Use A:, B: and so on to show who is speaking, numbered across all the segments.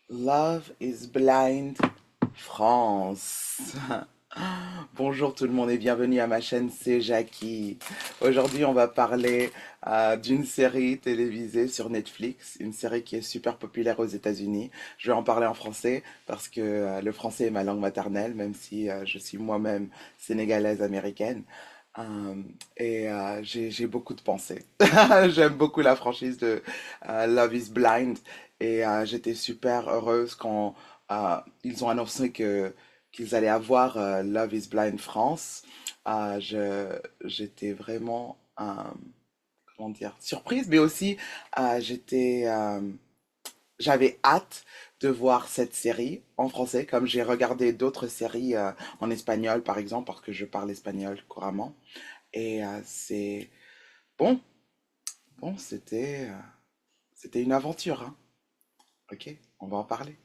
A: Love is Blind France. Bonjour tout le monde et bienvenue à ma chaîne, c'est Jackie. Aujourd'hui, on va parler d'une série télévisée sur Netflix, une série qui est super populaire aux États-Unis. Je vais en parler en français parce que le français est ma langue maternelle, même si je suis moi-même sénégalaise américaine. Euh, j'ai beaucoup de pensées. J'aime beaucoup la franchise de Love is Blind et j'étais super heureuse quand ils ont annoncé qu'ils allaient avoir Love is Blind France. J'étais vraiment, comment dire, surprise, mais aussi j'avais hâte de voir cette série en français, comme j'ai regardé d'autres séries en espagnol, par exemple, parce que je parle espagnol couramment. Et c'est bon, bon, c'était une aventure, hein. Ok, on va en parler.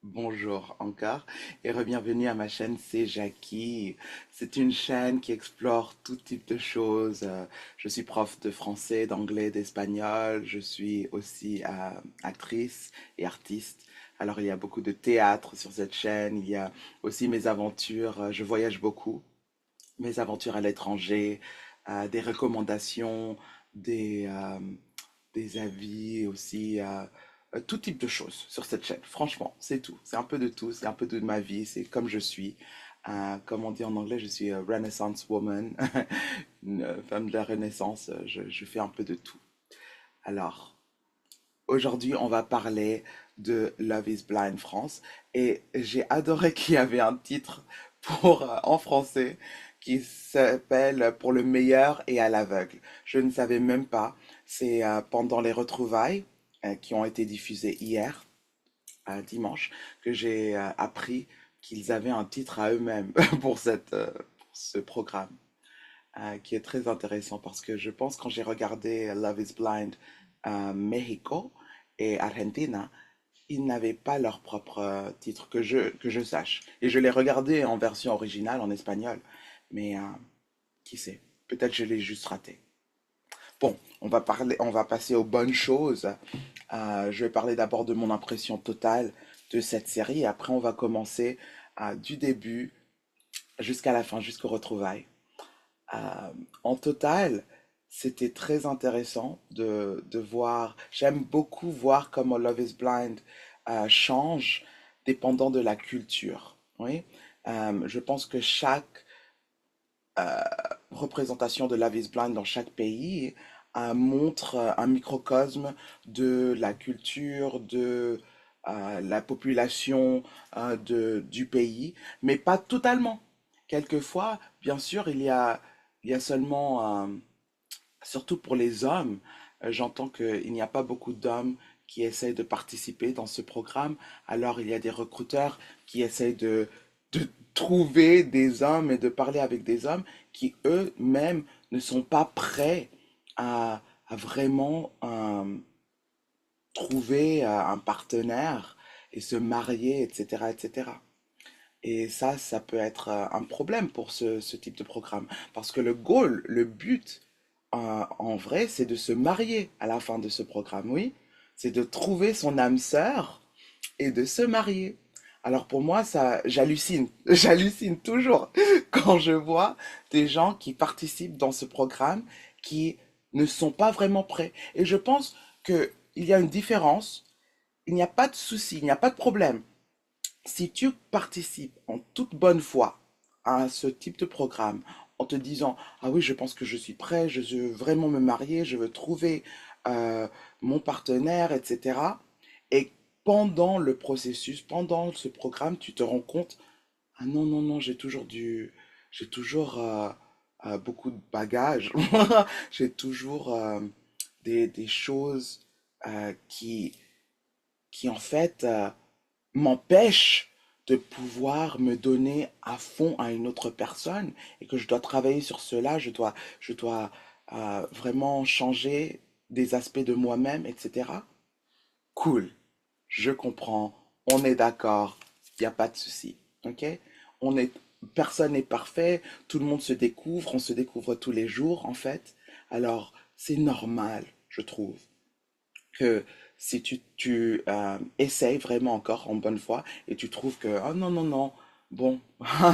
A: Bonjour encore et bienvenue à ma chaîne, c'est Jackie. C'est une chaîne qui explore tout type de choses. Je suis prof de français, d'anglais, d'espagnol. Je suis aussi actrice et artiste. Alors il y a beaucoup de théâtre sur cette chaîne. Il y a aussi mes aventures. Je voyage beaucoup. Mes aventures à l'étranger, des recommandations, des, euh, des avis aussi, tout type de choses sur cette chaîne. Franchement, c'est tout. C'est un peu de tout. C'est un peu de ma vie. C'est comme je suis. Comme on dit en anglais, je suis Renaissance woman, une femme de la Renaissance. Je fais un peu de tout. Alors, aujourd'hui, on va parler de Love is Blind France et j'ai adoré qu'il y avait un titre en français qui s'appelle Pour le meilleur et à l'aveugle. Je ne savais même pas. C'est pendant les retrouvailles qui ont été diffusées hier, dimanche, que j'ai appris qu'ils avaient un titre à eux-mêmes pour ce programme qui est très intéressant parce que je pense quand j'ai regardé Love is Blind Mexico et Argentina, ils n'avaient pas leur propre titre que je sache. Et je l'ai regardé en version originale en espagnol, mais qui sait, peut-être je l'ai juste raté. Bon, on va passer aux bonnes choses. Je vais parler d'abord de mon impression totale de cette série et après on va commencer du début jusqu'à la fin, jusqu'au retrouvailles. En total, c'était très intéressant de voir. J'aime beaucoup voir comment Love is Blind change dépendant de la culture. Oui. Je pense que chaque représentation de Love is Blind dans chaque pays montre un microcosme de la culture, de la population du pays, mais pas totalement. Quelquefois, bien sûr, il y a seulement surtout pour les hommes, j'entends qu'il n'y a pas beaucoup d'hommes qui essayent de participer dans ce programme. Alors il y a des recruteurs qui essayent trouver des hommes et de parler avec des hommes qui eux-mêmes ne sont pas prêts à vraiment trouver un partenaire et se marier, etc., etc. Et ça peut être un problème pour ce type de programme. Parce que le goal, le but, en vrai, c'est de se marier à la fin de ce programme, oui. C'est de trouver son âme sœur et de se marier. Alors pour moi, ça, j'hallucine. J'hallucine toujours quand je vois des gens qui participent dans ce programme qui ne sont pas vraiment prêts. Et je pense qu'il y a une différence. Il n'y a pas de souci, il n'y a pas de problème si tu participes en toute bonne foi à ce type de programme, en te disant, ah oui, je pense que je suis prêt, je veux vraiment me marier, je veux trouver euh, mon partenaire, etc. Et pendant le processus, pendant ce programme, tu te rends compte, ah non, non, non, j'ai toujours beaucoup de bagages, j'ai toujours des choses qui, qui en fait m'empêche de pouvoir me donner à fond à une autre personne et que je dois travailler sur cela, je dois vraiment changer des aspects de moi-même, etc. Cool, je comprends, on est d'accord, il n'y a pas de souci, ok? On est, personne n'est parfait, tout le monde se découvre, on se découvre tous les jours en fait, alors c'est normal, je trouve que si tu essayes vraiment encore en bonne foi et tu trouves que, oh non, non, non, bon,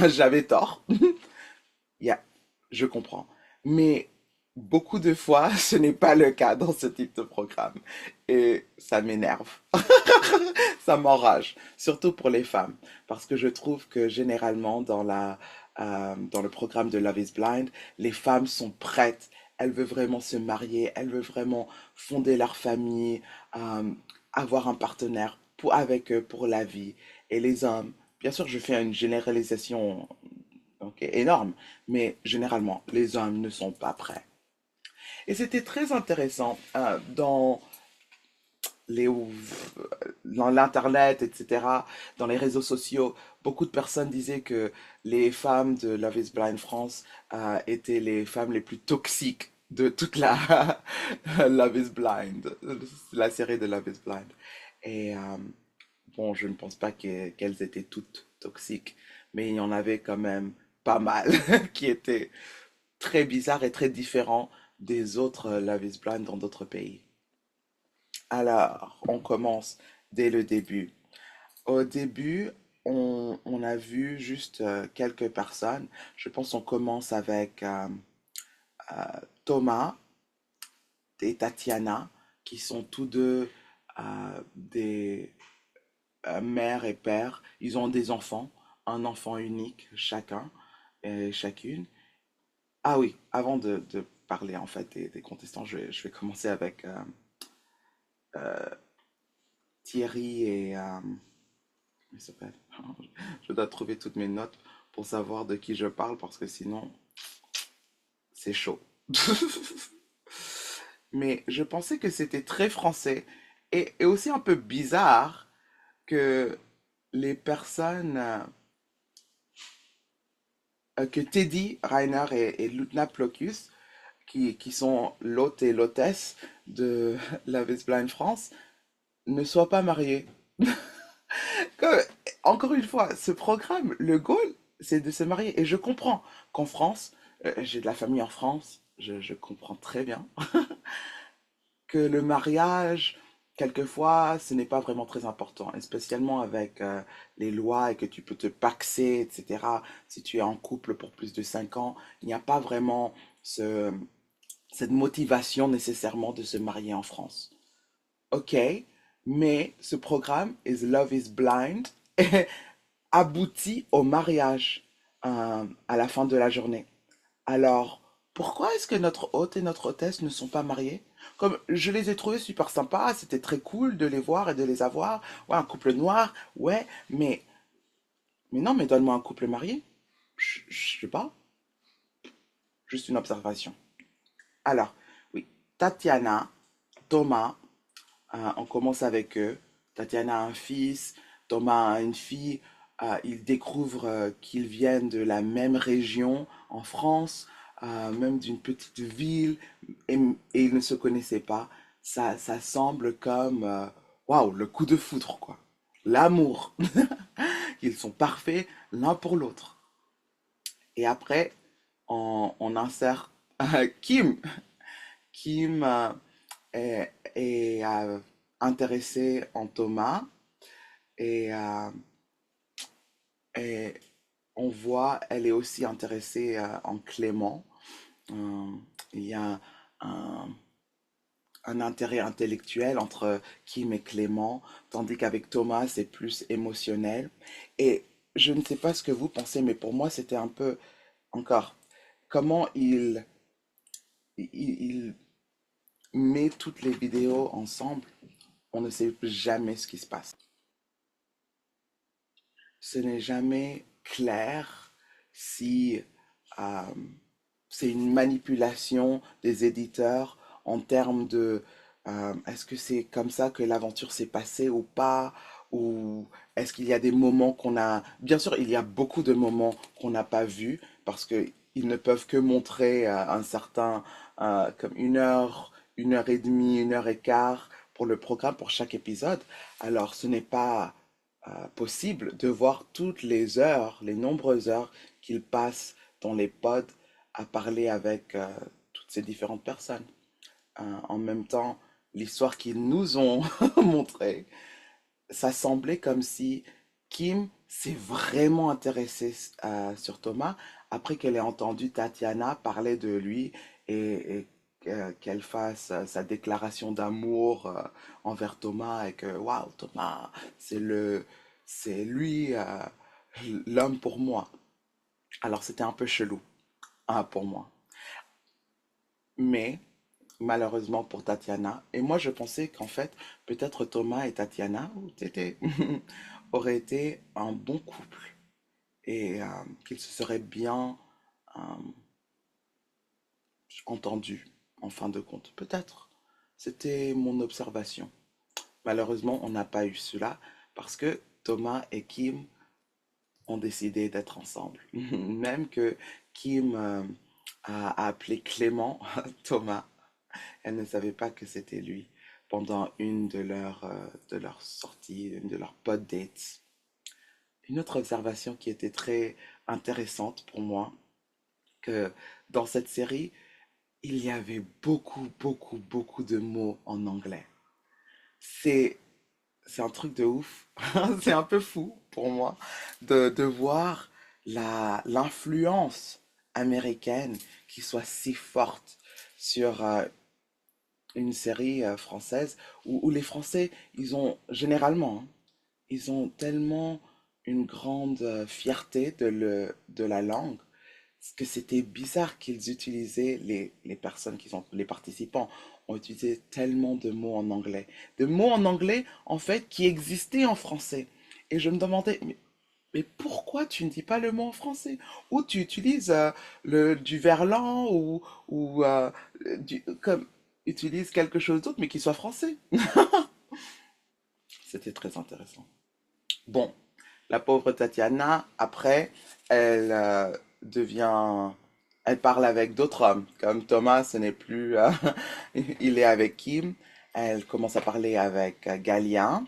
A: j'avais tort, yeah, je comprends. Mais beaucoup de fois, ce n'est pas le cas dans ce type de programme. Et ça m'énerve, ça m'enrage, surtout pour les femmes. Parce que je trouve que généralement, dans le programme de Love is Blind, les femmes sont prêtes. Elles veulent vraiment se marier, elles veulent vraiment fonder leur famille, euh, avoir un partenaire avec eux pour la vie. Et les hommes, bien sûr, je fais une généralisation ok, énorme, mais généralement, les hommes ne sont pas prêts. Et c'était très intéressant les, dans l'Internet, etc., dans les réseaux sociaux. Beaucoup de personnes disaient que les femmes de Love is Blind France étaient les femmes les plus toxiques de toute la Love is Blind, la série de Love is Blind. Et bon, je ne pense pas qu'elles étaient toutes toxiques, mais il y en avait quand même pas mal qui étaient très bizarres et très différents des autres Love is Blind dans d'autres pays. Alors, on commence dès le début. Au début, on a vu juste quelques personnes. Je pense qu'on commence avec Thomas et Tatiana, qui sont tous deux des mère et père. Ils ont des enfants, un enfant unique chacun et chacune. Ah oui, avant de parler en fait des contestants, je vais commencer avec Thierry et comment il s'appelle? Je dois trouver toutes mes notes pour savoir de qui je parle parce que sinon c'est chaud. Mais je pensais que c'était très français et aussi un peu bizarre que les personnes que Teddy Reiner et Lutna Plocus, qui sont l'hôte et l'hôtesse de Love is Blind France, ne soient pas mariés. Comme- Encore une fois, ce programme, le goal, c'est de se marier. Et je comprends qu'en France, j'ai de la famille en France, je comprends très bien que le mariage, quelquefois, ce n'est pas vraiment très important, et spécialement avec les lois et que tu peux te paxer, etc. Si tu es en couple pour plus de 5 ans, il n'y a pas vraiment ce, cette motivation nécessairement de se marier en France. Ok, mais ce programme, Is Love is Blind, aboutit au mariage à la fin de la journée. Alors, pourquoi est-ce que notre hôte et notre hôtesse ne sont pas mariés? Comme je les ai trouvés super sympas, c'était très cool de les voir et de les avoir. Ouais, un couple noir, ouais, mais non, mais donne-moi un couple marié. Je sais pas, juste une observation. Alors, oui, Tatiana, Thomas, on commence avec eux. Tatiana a un fils, Thomas a une fille. Ils découvrent qu'ils viennent de la même région en France, même d'une petite ville, et ils ne se connaissaient pas. Ça semble comme, waouh, le coup de foudre, quoi. L'amour. Ils sont parfaits l'un pour l'autre. Et après, on insère Kim. Kim est intéressée en Thomas et, et on voit, elle est aussi intéressée en Clément. Euh, il y a un, un intérêt intellectuel entre Kim et Clément, tandis qu'avec Thomas, c'est plus émotionnel. Et je ne sais pas ce que vous pensez, mais pour moi, c'était un peu encore comment il met toutes les vidéos ensemble. On ne sait jamais ce qui se passe. Ce n'est jamais clair si euh, c'est une manipulation des éditeurs en termes de est-ce que c'est comme ça que l'aventure s'est passée ou pas, ou est-ce qu'il y a des moments qu'on a... Bien sûr, il y a beaucoup de moments qu'on n'a pas vus parce que ils ne peuvent que montrer un certain, comme une heure et demie, une heure et quart pour le programme, pour chaque épisode. Alors, ce n'est pas possible de voir toutes les heures, les nombreuses heures qu'il passe dans les pods à parler avec toutes ces différentes personnes. En même temps, l'histoire qu'ils nous ont montrée, ça semblait comme si Kim s'est vraiment intéressée sur Thomas après qu'elle ait entendu Tatiana parler de lui et qu'elle fasse sa déclaration d'amour envers Thomas et que waouh Thomas c'est lui l'homme pour moi. Alors c'était un peu chelou pour moi. Mais malheureusement pour Tatiana, et moi je pensais qu'en fait peut-être Thomas et Tatiana ou Tété auraient été un bon couple et qu'ils se seraient bien euh, entendus en fin de compte. Peut-être. C'était mon observation. Malheureusement, on n'a pas eu cela parce que Thomas et Kim ont décidé d'être ensemble. Même que Kim a appelé Clément Thomas. Elle ne savait pas que c'était lui pendant une de leurs sorties, une de leurs pod dates. Une autre observation qui était très intéressante pour moi, que dans cette série, il y avait beaucoup de mots en anglais. C'est, c'est un truc de ouf. C'est un peu fou pour moi de voir l'influence américaine qui soit si forte sur une série française où les Français, ils ont généralement, hein, ils ont tellement une grande fierté de la langue que c'était bizarre qu'ils utilisaient, les personnes qui sont, les participants ont utilisé tellement de mots en anglais. De mots en anglais, en fait, qui existaient en français. Et je me demandais, mais pourquoi tu ne dis pas le mot en français? Ou tu utilises du verlan ou comme utilise quelque chose d'autre mais qui soit français. C'était très intéressant. Bon, la pauvre Tatiana, après, elle devient... Elle parle avec d'autres hommes. Comme Thomas, ce n'est plus... il est avec Kim. Elle commence à parler avec Galien.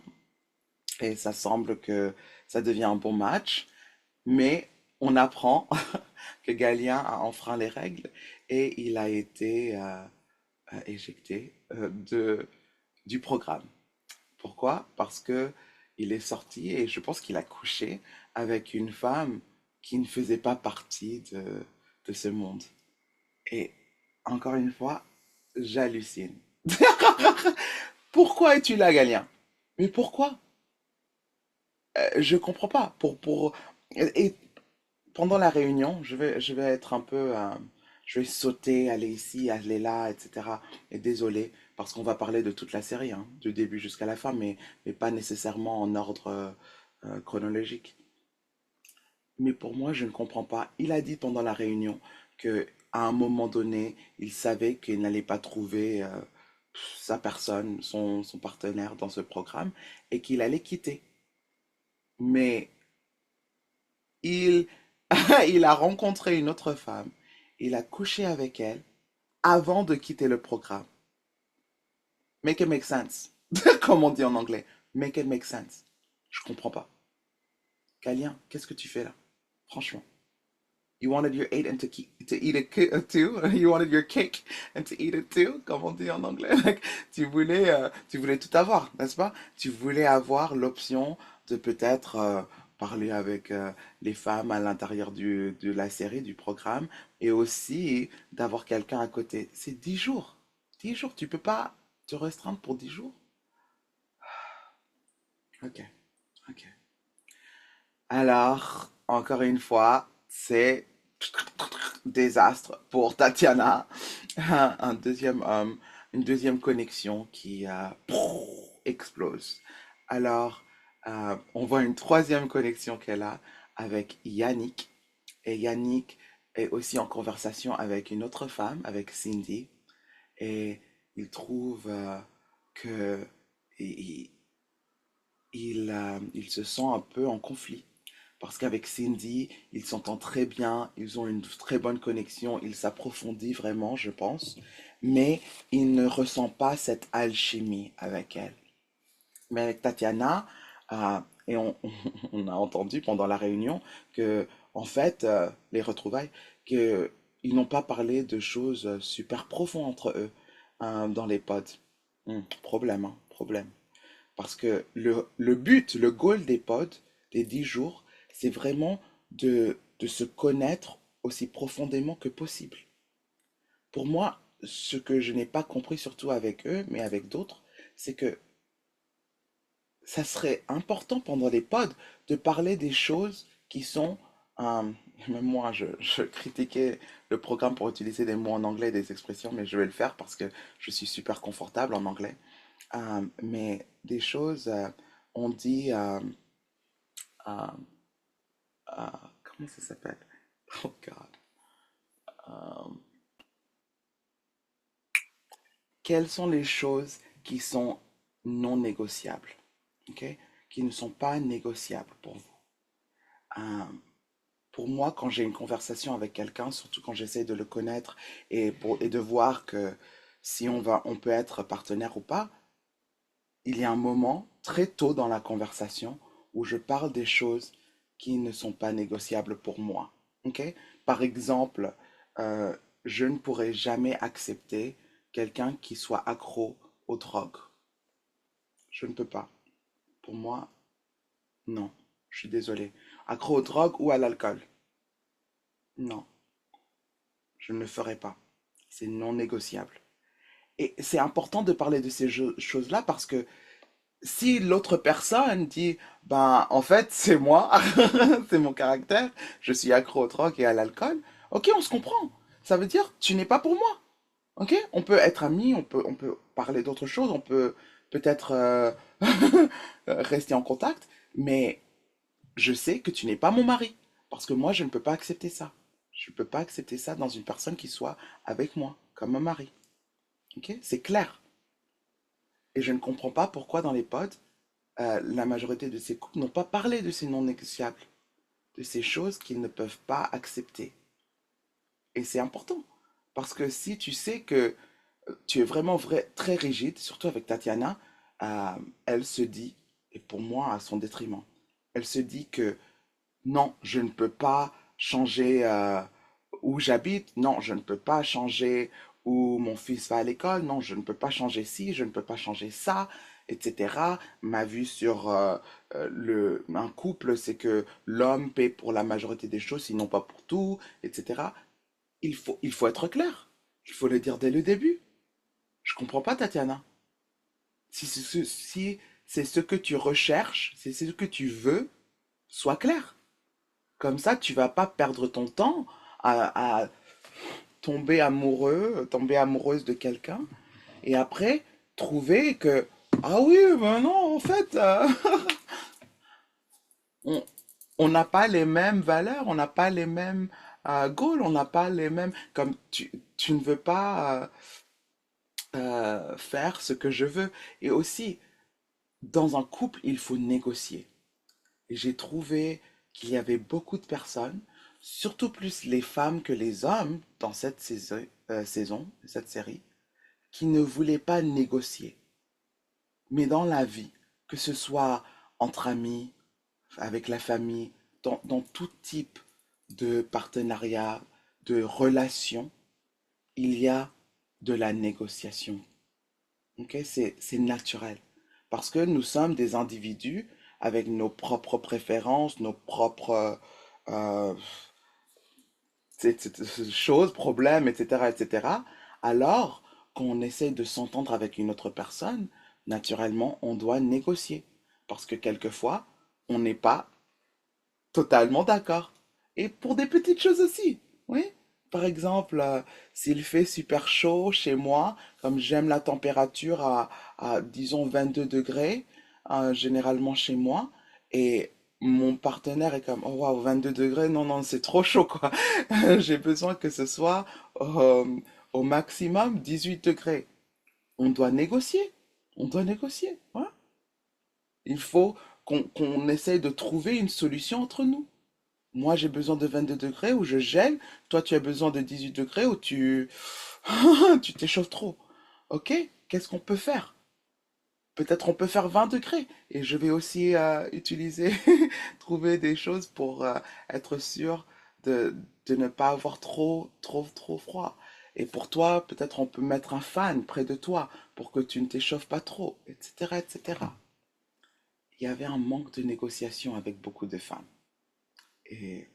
A: Et ça semble que ça devient un bon match. Mais on apprend que Galien a enfreint les règles et il a été éjecté du programme. Pourquoi? Parce que il est sorti et je pense qu'il a couché avec une femme qui ne faisait pas partie de ce monde. Et encore une fois, j'hallucine. Pourquoi es-tu là, Galien? Mais pourquoi? Je comprends pas. Et pendant la réunion, je vais être un peu, je vais sauter, aller ici, aller là, etc. Et désolé, parce qu'on va parler de toute la série, hein, du début jusqu'à la fin, mais pas nécessairement en ordre chronologique. Mais pour moi, je ne comprends pas. Il a dit pendant la réunion que à un moment donné, il savait qu'il n'allait pas trouver sa personne, son partenaire dans ce programme, et qu'il allait quitter. Mais Il, il a rencontré une autre femme. Il a couché avec elle avant de quitter le programme. Make it make sense. Comme on dit en anglais. Make it make sense. Je comprends pas. Kalien, qu'est-ce que tu fais là? Franchement. You wanted your eight and to eat it too. You wanted your cake and to eat it too, comme on dit en anglais. Like, tu voulais tout avoir, n'est-ce pas? Tu voulais avoir l'option de peut-être parler avec les femmes à l'intérieur de la série, du programme, et aussi d'avoir quelqu'un à côté. C'est 10 jours. 10 jours, tu peux pas te restreindre pour 10 jours? Ok, ok. Alors, encore une fois, c'est désastre pour Tatiana. Un deuxième homme, une deuxième connexion qui explose. Alors, on voit une troisième connexion qu'elle a avec Yannick. Et Yannick est aussi en conversation avec une autre femme, avec Cindy. Et il trouve que il, il se sent un peu en conflit. Parce qu'avec Cindy, ils s'entendent très bien, ils ont une très bonne connexion, ils s'approfondissent vraiment, je pense. Mais il ne ressent pas cette alchimie avec elle. Mais avec Tatiana, et on a entendu pendant la réunion que, en fait, les retrouvailles, que ils n'ont pas parlé de choses super profondes entre eux dans les pods. Problème, hein, problème. Parce que le but, le goal des pods, des 10 jours, c'est vraiment de se connaître aussi profondément que possible. Pour moi, ce que je n'ai pas compris, surtout avec eux, mais avec d'autres, c'est que ça serait important pendant les pods de parler des choses qui sont... euh, même moi, je critiquais le programme pour utiliser des mots en anglais et des expressions, mais je vais le faire parce que je suis super confortable en anglais. Mais des choses, on dit, euh, comment ça s'appelle? Oh God. Quelles sont les choses qui sont non négociables, ok? Qui ne sont pas négociables pour vous? Euh, pour moi, quand j'ai une conversation avec quelqu'un, surtout quand j'essaie de le connaître et de voir que si on peut être partenaire ou pas, il y a un moment très tôt dans la conversation où je parle des choses qui ne sont pas négociables pour moi. Ok? Par exemple, euh, je ne pourrais jamais accepter quelqu'un qui soit accro aux drogues. Je ne peux pas. Pour moi, non. Je suis désolé. Accro aux drogues ou à l'alcool. Non, je ne le ferai pas. C'est non négociable. Et c'est important de parler de ces choses-là parce que si l'autre personne dit, ben, en fait, c'est moi, c'est mon caractère, je suis accro aux drogues et à l'alcool, ok, on se comprend. Ça veut dire, tu n'es pas pour moi. Ok? On peut être amis, on peut parler d'autres choses, on peut peut-être rester en contact, mais je sais que tu n'es pas mon mari. Parce que moi, je ne peux pas accepter ça. Je ne peux pas accepter ça dans une personne qui soit avec moi, comme un mari. Ok? C'est clair. Et je ne comprends pas pourquoi dans les pods, la majorité de ces couples n'ont pas parlé de ces non négociables, de ces choses qu'ils ne peuvent pas accepter. Et c'est important. Parce que si tu sais que tu es vraiment très rigide, surtout avec Tatiana, euh, elle se dit, et pour moi à son détriment, elle se dit que non, je ne peux pas changer où j'habite, non, je ne peux pas changer où mon fils va à l'école, non, je ne peux pas changer ci, je ne peux pas changer ça, etc. Ma vue sur un couple, c'est que l'homme paie pour la majorité des choses, sinon pas pour tout, etc. Il faut être clair. Il faut le dire dès le début. Je comprends pas, Tatiana. Si c'est ce que tu recherches, si c'est ce que tu veux, sois clair. Comme ça, tu vas pas perdre ton temps à tomber amoureux, tomber amoureuse de quelqu'un, et après trouver que, ah oui, ben non, en fait, on on n'a pas les mêmes valeurs, on n'a pas les mêmes goals, on n'a pas les mêmes, comme tu ne veux pas faire ce que je veux. Et aussi, dans un couple, il faut négocier. Et j'ai trouvé qu'il y avait beaucoup de personnes, surtout plus les femmes que les hommes dans cette cette série, qui ne voulaient pas négocier. Mais dans la vie, que ce soit entre amis, avec la famille, dans tout type de partenariat, de relation, il y a de la négociation. Ok, c'est naturel. Parce que nous sommes des individus avec nos propres préférences, nos propres euh, choses, problèmes, etc., etc. Alors qu'on essaie de s'entendre avec une autre personne, naturellement, on doit négocier. Parce que quelquefois, on n'est pas totalement d'accord. Et pour des petites choses aussi, oui. Par exemple, s'il fait super chaud chez moi, comme j'aime la température disons, 22 degrés, généralement chez moi, et mon partenaire est comme, oh waouh, 22 degrés, non, non, c'est trop chaud, quoi. J'ai besoin que ce soit au maximum 18 degrés. On doit négocier. On doit négocier. Ouais. Il faut qu'on essaye de trouver une solution entre nous. Moi, j'ai besoin de 22 degrés où je gèle. Toi, tu as besoin de 18 degrés où tu t'échauffes trop. Ok? Qu'est-ce qu'on peut faire? Peut-être on peut faire 20 degrés. Et je vais aussi utiliser, trouver des choses pour être sûr de ne pas avoir trop froid. Et pour toi, peut-être on peut mettre un fan près de toi pour que tu ne t'échauffes pas trop, etc., etc. Il y avait un manque de négociation avec beaucoup de femmes. Et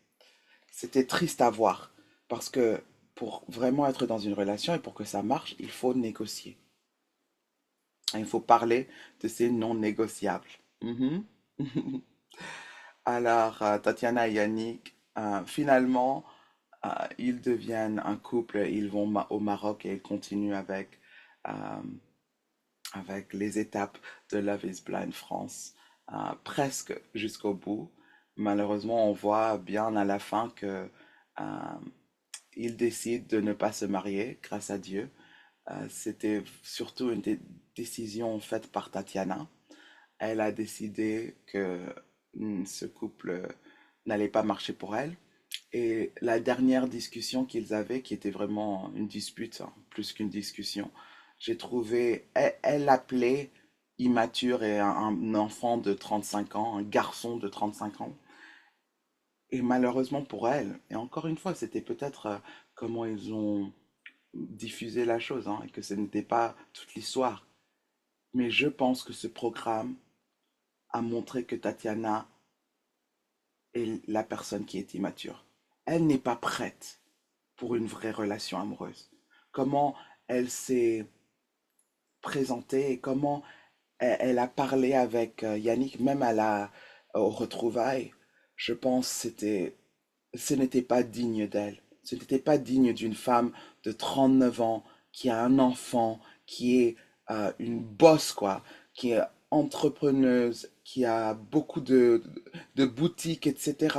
A: c'était triste à voir parce que pour vraiment être dans une relation et pour que ça marche, il faut négocier. Il faut parler de ces non négociables. Mhm. Alors, Tatiana et Yannick, finalement, ils deviennent un couple, ils vont au Maroc et ils continuent euh, avec les étapes de Love is Blind France, presque jusqu'au bout. Malheureusement, on voit bien à la fin que euh, il décide de ne pas se marier, grâce à Dieu. C'était surtout une décision faite par Tatiana. Elle a décidé que ce couple n'allait pas marcher pour elle. Et la dernière discussion qu'ils avaient, qui était vraiment une dispute, hein, plus qu'une discussion, j'ai trouvé, elle l'appelait immature et un enfant de 35 ans, un garçon de 35 ans. Et malheureusement pour elle, et encore une fois, c'était peut-être comment ils ont diffusé la chose, hein, et que ce n'était pas toute l'histoire. Mais je pense que ce programme a montré que Tatiana est la personne qui est immature. Elle n'est pas prête pour une vraie relation amoureuse. Comment elle s'est présentée et comment elle a parlé avec Yannick, même au retrouvailles, je pense que ce n'était pas digne d'elle. Ce n'était pas digne d'une femme de 39 ans qui a un enfant, qui est une boss, quoi, qui est entrepreneuse, qui a beaucoup de boutiques, etc.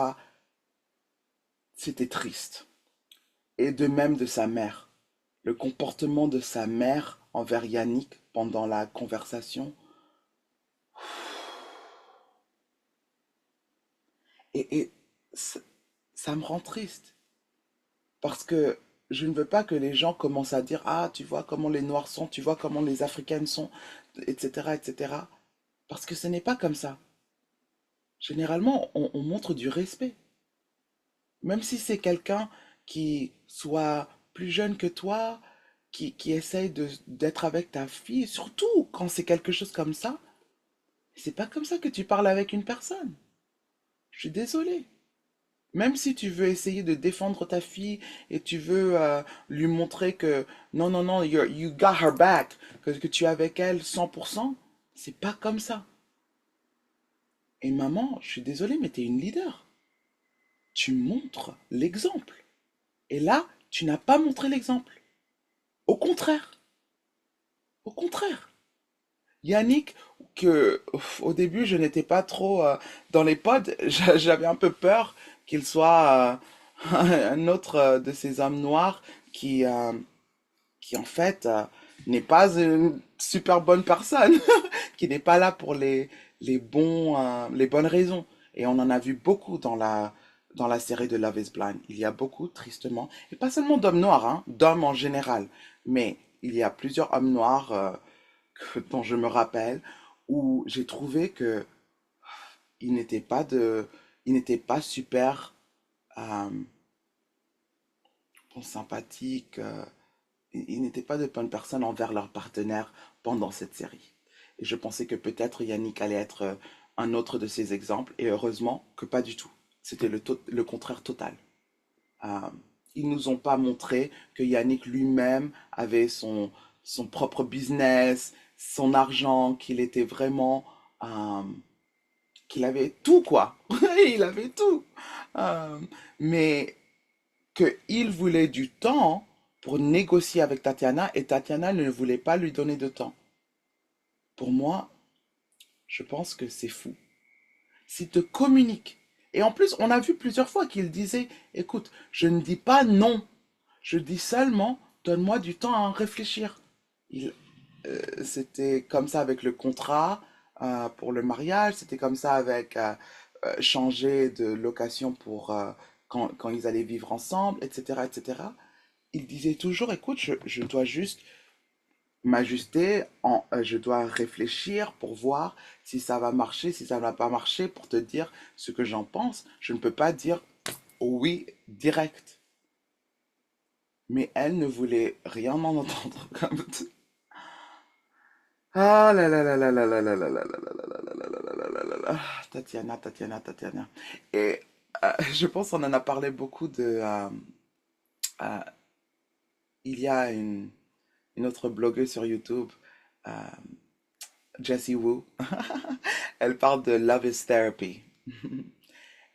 A: C'était triste. Et de même de sa mère. Le comportement de sa mère envers Yannick pendant la conversation. Et ça me rend triste. Parce que je ne veux pas que les gens commencent à dire, ah, tu vois comment les Noirs sont, tu vois comment les Africaines sont, etc., etc. Parce que ce n'est pas comme ça. Généralement, on montre du respect. Même si c'est quelqu'un qui soit plus jeune que toi, qui essaye d'être avec ta fille, surtout quand c'est quelque chose comme ça, c'est pas comme ça que tu parles avec une personne. Je suis désolé. Même si tu veux essayer de défendre ta fille et tu veux lui montrer que non, non, non, you got her back, que tu es avec elle 100%, c'est pas comme ça. Et maman, je suis désolé, mais tu es une leader. Tu montres l'exemple. Et là, tu n'as pas montré l'exemple. Au contraire, au contraire. Yannick, au début, je n'étais pas trop dans les pods, j'avais un peu peur qu'il soit un autre de ces hommes noirs qui en fait n'est pas une super bonne personne, qui n'est pas là pour les bonnes raisons. Et on en a vu beaucoup dans la série de Love is Blind. Il y a beaucoup, tristement, et pas seulement d'hommes noirs, hein, d'hommes en général, mais il y a plusieurs hommes noirs dont je me rappelle où j'ai trouvé que ils n'étaient pas ils n'étaient pas super euh, bon, sympathiques, ils n'étaient pas de bonnes personnes envers leurs partenaires pendant cette série. Et je pensais que peut-être Yannick allait être un autre de ces exemples, et heureusement que pas du tout. C'était le contraire total. Euh, Ils nous ont pas montré que Yannick lui-même avait son propre business, son argent, qu'il était vraiment, euh, qu'il avait tout quoi. Il avait tout. Euh, mais qu'il voulait du temps pour négocier avec Tatiana et Tatiana ne voulait pas lui donner de temps. Pour moi, je pense que c'est fou. S'il te communique. Et en plus, on a vu plusieurs fois qu'il disait, écoute, je ne dis pas non. Je dis seulement, donne-moi du temps à en réfléchir. Il, C'était comme ça avec le contrat pour le mariage, c'était comme ça avec changer de location pour quand ils allaient vivre ensemble, etc., etc. Il disait toujours, écoute, je dois juste m'ajuster, je dois réfléchir pour voir si ça va marcher, si ça ne va pas marcher, pour te dire ce que j'en pense. Je ne peux pas dire oui direct. Mais elle ne voulait rien en entendre. Ah là là là là là là là là là là là là là là là là là là. Tatiana, Tatiana, Tatiana. Et je pense qu'on en a parlé beaucoup euh, il y a une autre blogueuse sur YouTube, euh, Jessie Wu. Elle parle de Love is Therapy.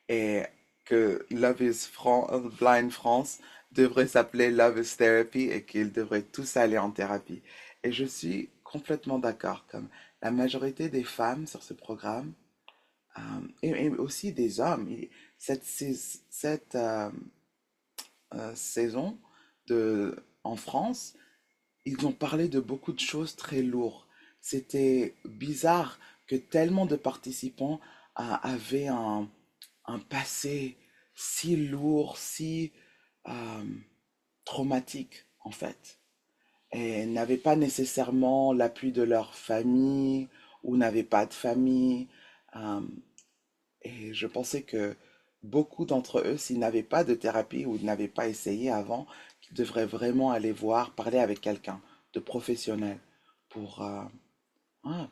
A: Et que Blind France devrait s'appeler Love is Therapy et qu'ils devraient tous aller en thérapie. Et je suis complètement d'accord. Comme la majorité des femmes sur ce programme, et aussi des hommes, cette saison en France, ils ont parlé de beaucoup de choses très lourdes. C'était bizarre que tellement de participants avaient un passé si lourd, si euh, traumatique en fait, et n'avaient pas nécessairement l'appui de leur famille ou n'avaient pas de famille. euh, et je pensais que beaucoup d'entre eux, s'ils n'avaient pas de thérapie ou n'avaient pas essayé avant, qu'ils devraient vraiment aller voir, parler avec quelqu'un de professionnel pour,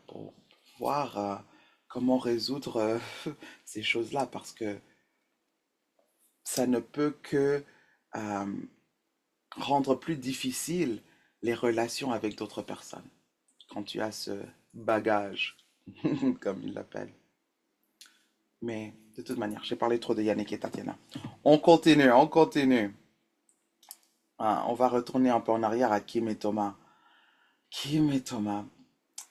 A: pour voir comment résoudre ces choses-là, parce que ça ne peut que euh, rendre plus difficile les relations avec d'autres personnes quand tu as ce bagage, comme ils l'appellent. Mais de toute manière, j'ai parlé trop de Yannick et Tatiana. On continue, on continue. On va retourner un peu en arrière à Kim et Thomas. Kim et Thomas,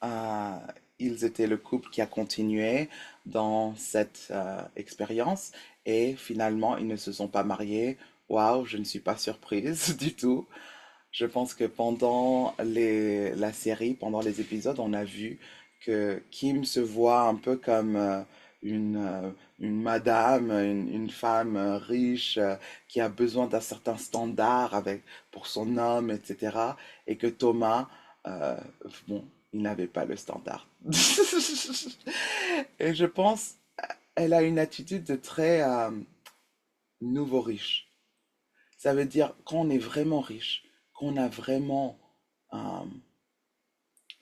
A: euh, ils étaient le couple qui a continué dans cette expérience et finalement, ils ne se sont pas mariés. Waouh, je ne suis pas surprise du tout. Je pense que pendant la série, pendant les épisodes, on a vu que Kim se voit un peu comme une madame, une femme riche qui a besoin d'un certain standard pour son homme, etc. Et que Thomas, euh, bon, il n'avait pas le standard. Et je pense, elle a une attitude de très nouveau riche. Ça veut dire quand on est vraiment riche, qu'on a vraiment euh,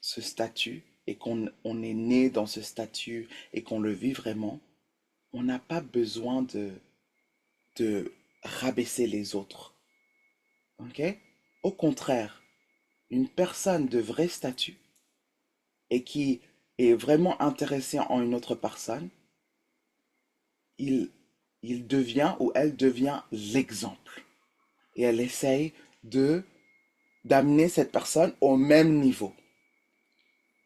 A: ce statut et qu'on est né dans ce statut et qu'on le vit vraiment, on n'a pas besoin de rabaisser les autres. Ok? Au contraire, une personne de vrai statut et qui est vraiment intéressée en une autre personne, il, il devient ou elle devient l'exemple. Et elle essaye de d'amener cette personne au même niveau.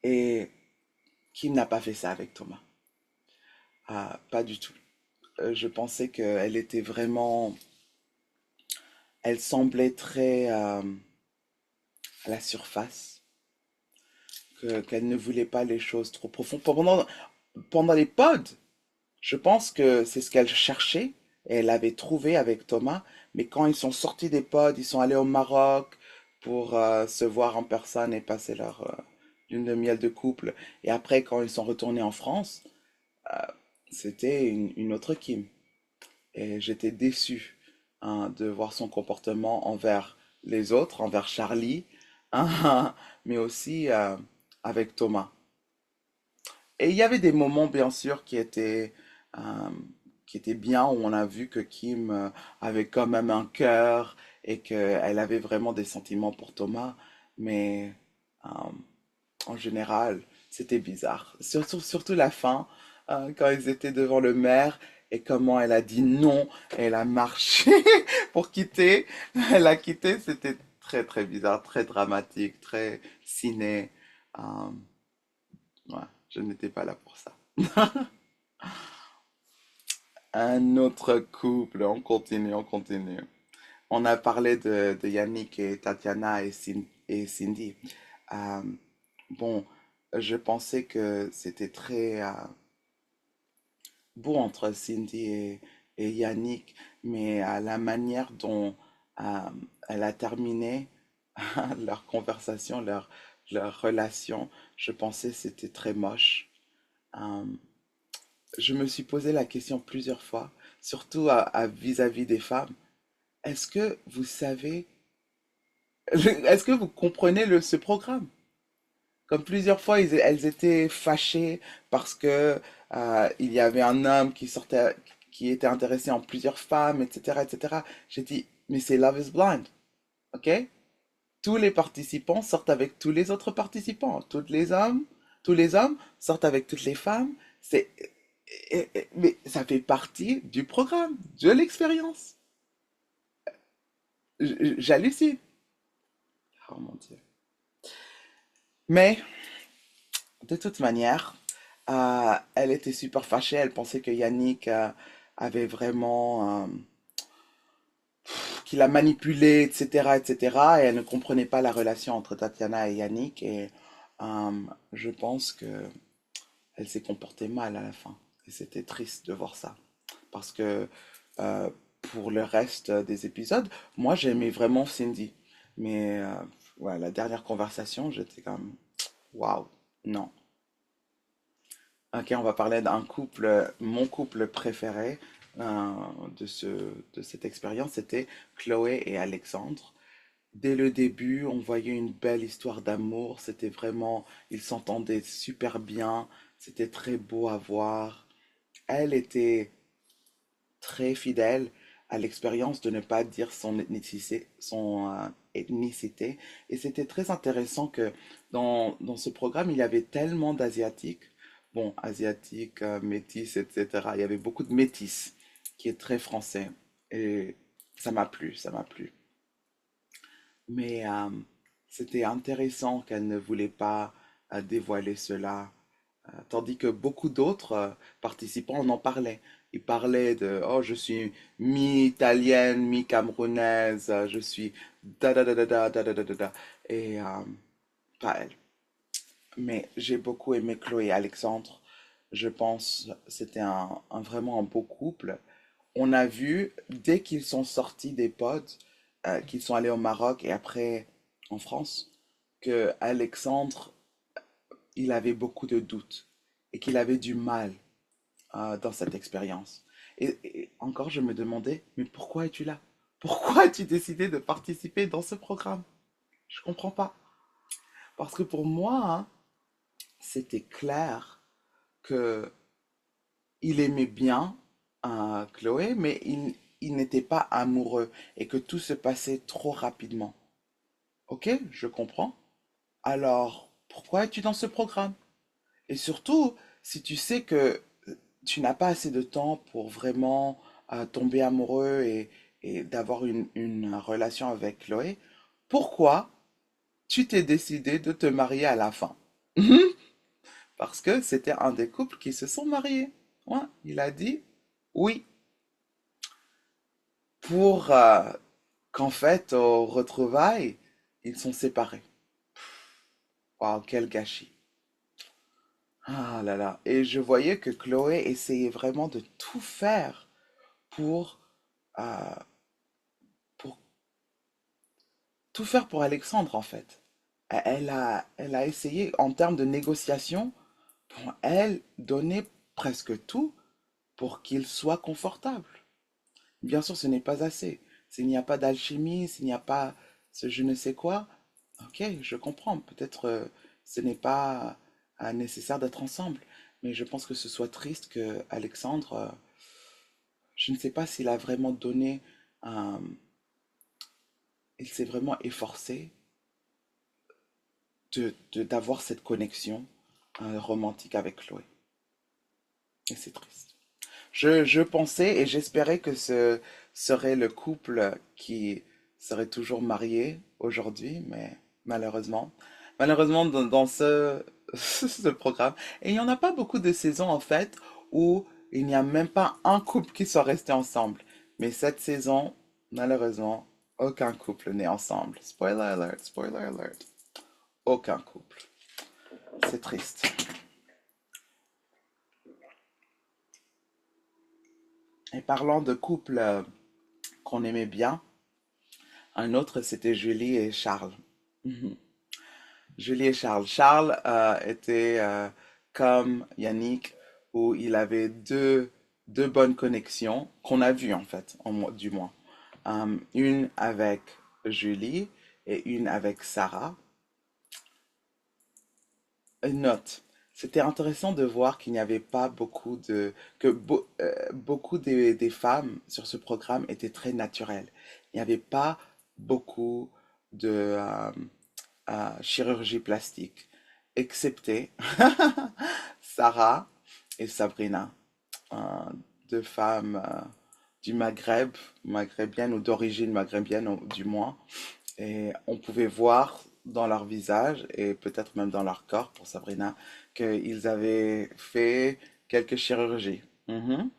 A: Et Kim n'a pas fait ça avec Thomas. Ah, pas du tout. Je pensais qu'elle était vraiment... Elle semblait très à la surface, qu'elle ne voulait pas les choses trop profondes. Pendant les pods, Je pense que c'est ce qu'elle cherchait et elle avait trouvé avec Thomas, mais quand ils sont sortis des pods, ils sont allés au Maroc pour se voir en personne et passer leur lune de miel de couple. Et après, quand ils sont retournés en France, c'était une autre Kim. Et j'étais déçu de voir son comportement envers les autres, envers Charlie, hein, mais aussi avec Thomas. Et il y avait des moments, bien sûr, euh, qui étaient bien, où on a vu que Kim avait quand même un cœur et qu'elle avait vraiment des sentiments pour Thomas. Mais euh, en général, c'était bizarre. Surtout la fin, quand ils étaient devant le maire et comment elle a dit non, elle a marché pour quitter. Elle a quitté, c'était très très bizarre, très dramatique, très ciné. Euh, ouais, je n'étais pas là pour ça. Un autre couple, on continue, on continue. On a parlé de Yannick et Tatiana et Cindy. Euh, bon, je pensais que c'était très beau entre Cindy et Yannick, mais à la manière dont euh, elle a terminé leur conversation, leur relation, je pensais que c'était très moche. Euh, je me suis posé la question plusieurs fois, surtout vis-à-vis des femmes. Est-ce que vous savez, est-ce que vous comprenez ce programme? Comme plusieurs fois, elles étaient fâchées parce que il y avait un homme qui était intéressé en plusieurs femmes, etc., etc. J'ai dit, mais c'est Love is Blind, ok? Tous les participants sortent avec tous les autres participants. Tous les hommes sortent avec toutes les femmes. Mais ça fait partie du programme, de l'expérience. J'hallucine. Oh mon Dieu. Mais de toute manière, elle était super fâchée. Elle pensait que Yannick avait vraiment, qu'il a manipulé, etc., etc. Et elle ne comprenait pas la relation entre Tatiana et Yannick. Et je pense que elle s'est comportée mal à la fin. Et c'était triste de voir ça. Parce que euh, pour le reste des épisodes, moi j'aimais vraiment Cindy. Mais ouais, la dernière conversation, j'étais comme, waouh, non. Ok, on va parler d'un couple, mon couple préféré euh, de cette expérience, c'était Chloé et Alexandre. Dès le début, on voyait une belle histoire d'amour, c'était vraiment, ils s'entendaient super bien, c'était très beau à voir. Elle était très fidèle à l'expérience de ne pas dire son ethnicité. Et c'était très intéressant que dans ce programme, il y avait tellement d'Asiatiques. Bon, Asiatiques, métis, etc. Il y avait beaucoup de métis, qui est très français. Et ça m'a plu, ça m'a plu. Mais c'était intéressant qu'elle ne voulait pas dévoiler cela. Tandis que beaucoup d'autres participants en parlaient. Ils parlaient de oh, je suis mi-italienne, mi-camerounaise, je suis da da da da da da da da da da. Et pas elle. Mais j'ai beaucoup aimé Chloé et Alexandre. Je pense c'était vraiment un beau couple. On a vu, dès qu'ils sont sortis des pods, qu'ils sont allés au Maroc et après en France, que Alexandre, il avait beaucoup de doutes et qu'il avait du mal dans cette expérience. Et encore, je me demandais, mais pourquoi es-tu là? Pourquoi as-tu décidé de participer dans ce programme? Je comprends pas. Parce que pour moi, hein, c'était clair que il aimait bien Chloé, mais il n'était pas amoureux et que tout se passait trop rapidement. Ok, je comprends. Alors, pourquoi es-tu dans ce programme? Et surtout, si tu sais que tu n'as pas assez de temps pour vraiment tomber amoureux et d'avoir une relation avec Chloé, pourquoi tu t'es décidé de te marier à la fin? Parce que c'était un des couples qui se sont mariés. Ouais, il a dit oui pour qu'en fait, au retrouvailles, ils sont séparés. Waouh, quel gâchis. Ah là là. Et je voyais que Chloé essayait vraiment de tout faire pour, euh, pour tout faire pour Alexandre, en fait. Elle a essayé, en termes de négociation, pour elle, donner presque tout pour qu'il soit confortable. Bien sûr, ce n'est pas assez. S'il n'y a pas d'alchimie, s'il n'y a pas ce je ne sais quoi, ok, je comprends. Peut-être ce n'est pas nécessaire d'être ensemble. Mais je pense que ce soit triste que Alexandre, je ne sais pas s'il a vraiment donné, un- il s'est vraiment efforcé d'avoir cette connexion romantique avec Chloé. Et c'est triste. Je pensais et j'espérais que ce serait le couple qui serait toujours marié aujourd'hui, mais malheureusement dans ce programme, et il n'y en a pas beaucoup de saisons en fait où il n'y a même pas un couple qui soit resté ensemble. Mais cette saison, malheureusement, aucun couple n'est ensemble. Spoiler alert, spoiler alert. Aucun couple. C'est triste. Et parlant de couples qu'on aimait bien, un autre, c'était Julie et Charles. Mhm. Julie et Charles. Charles était comme Yannick, où il avait deux bonnes connexions qu'on a vues en fait, du moins. Une avec Julie et une avec Sarah. Une note. C'était intéressant de voir qu'il n'y avait pas beaucoup des femmes sur ce programme étaient très naturelles. Il n'y avait pas beaucoup de chirurgie plastique, excepté Sarah et Sabrina, euh, deux femmes du Maghreb, maghrébiennes ou d'origine maghrébienne du moins. Et on pouvait voir dans leur visage et peut-être même dans leur corps pour Sabrina qu'ils avaient fait quelques chirurgies. Mhm.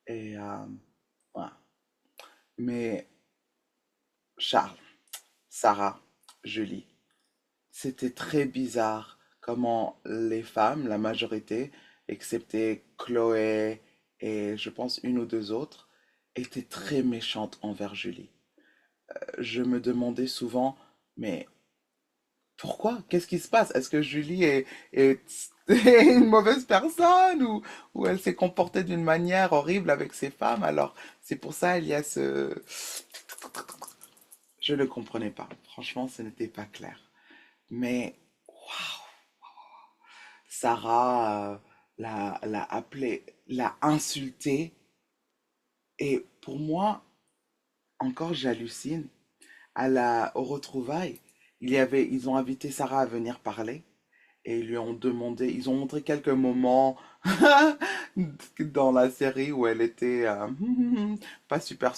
A: Et voilà. Mais Charles, Sarah, Julie, c'était très bizarre comment les femmes, la majorité, excepté Chloé et je pense une ou deux autres, étaient très méchantes envers Julie. Je me demandais souvent, mais pourquoi? Qu'est-ce qui se passe? Est-ce que est une mauvaise personne ou elle s'est comportée d'une manière horrible avec ses femmes? Alors, c'est pour ça il y a ce... Je ne comprenais pas. Franchement, ce n'était pas clair. Mais Sarah l'a appelé, l'a insulté. Et pour moi, encore j'hallucine. Au retrouvailles, ils ont invité Sarah à venir parler. Et ils lui ont demandé, ils ont montré quelques moments dans la série où elle était pas super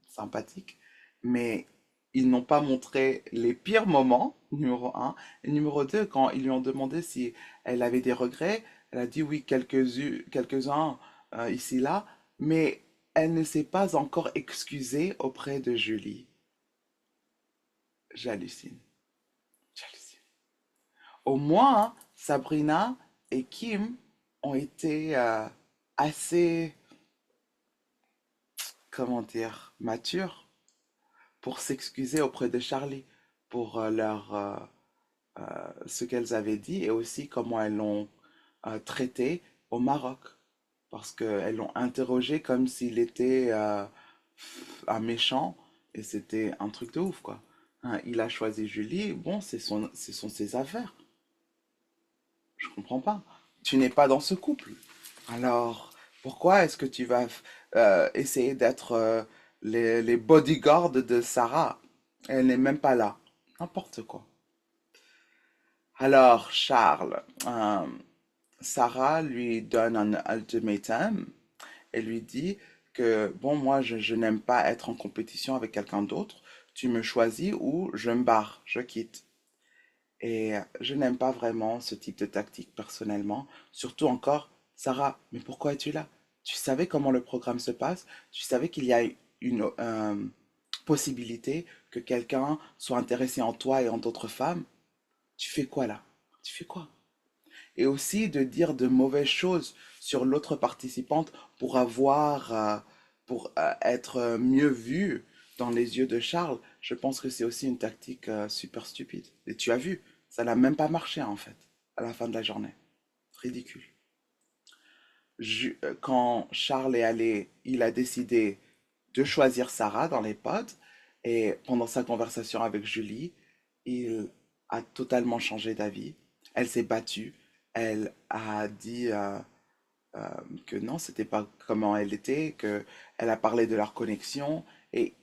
A: sympathique, mais ils n'ont pas montré les pires moments, numéro un. Et numéro deux, quand ils lui ont demandé si elle avait des regrets, elle a dit oui, quelques-uns ici, là, mais elle ne s'est pas encore excusée auprès de Julie. J'hallucine, j'hallucine. Au moins, Sabrina et Kim ont été assez, comment dire, matures pour s'excuser auprès de Charlie pour ce qu'elles avaient dit et aussi comment elles l'ont traité au Maroc. Parce qu'elles l'ont interrogé comme s'il était un méchant et c'était un truc de ouf, quoi. Hein, il a choisi Julie, bon, ce sont ses affaires. Je comprends pas. Tu n'es pas dans ce couple. Alors, pourquoi est-ce que tu vas essayer d'être les bodyguards de Sarah? Elle n'est même pas là. N'importe quoi. Alors, Charles, Sarah lui donne un ultimatum et lui dit que, bon, moi, je n'aime pas être en compétition avec quelqu'un d'autre. Tu me choisis ou je me barre, je quitte. Et je n'aime pas vraiment ce type de tactique personnellement. Surtout encore, Sarah, mais pourquoi es-tu là? Tu savais comment le programme se passe? Tu savais qu'il y a une possibilité que quelqu'un soit intéressé en toi et en d'autres femmes? Tu fais quoi là? Tu fais quoi? et aussi de dire de mauvaises choses sur l'autre participante pour être mieux vue dans les yeux de Charles. Je pense que c'est aussi une tactique super stupide. Et tu as vu, ça n'a même pas marché en fait, à la fin de la journée. Ridicule. Quand Charles est allé, il a décidé de choisir Sarah dans les pods. Et pendant sa conversation avec Julie, il a totalement changé d'avis. Elle s'est battue. Elle a dit euh, que non, c'était pas comment elle était, que elle a parlé de leur connexion. Et